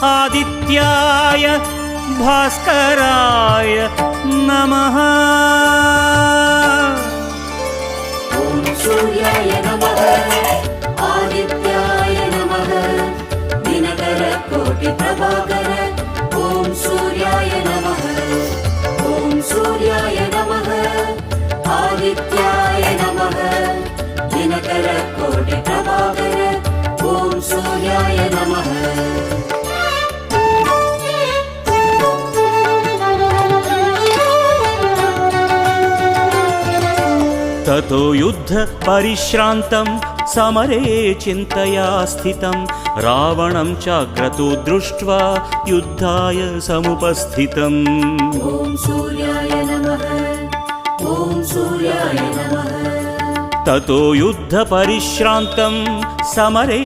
आदित्याय भास्कराय नमः। ॐ सूर्याय नमः आदित्याय नमः दिनकर कोटि प्रभाकर। ॐ सूर्याय नमः ॐ सूर्याय नमः आदित्याय नमः दिनकर कोटि प्रभाकर। ॐ सूर्याय नमः। ततो युद्ध परिश्रान्तं समरे चिन्तया स्थितं रावणं चाक्रतो दृष्ट्वा युद्धाय समुपस्थितम्। ॐ सूर्याय नमः ॐ सूर्याय नमः। ततो युद्ध परिश्रान्तं समरे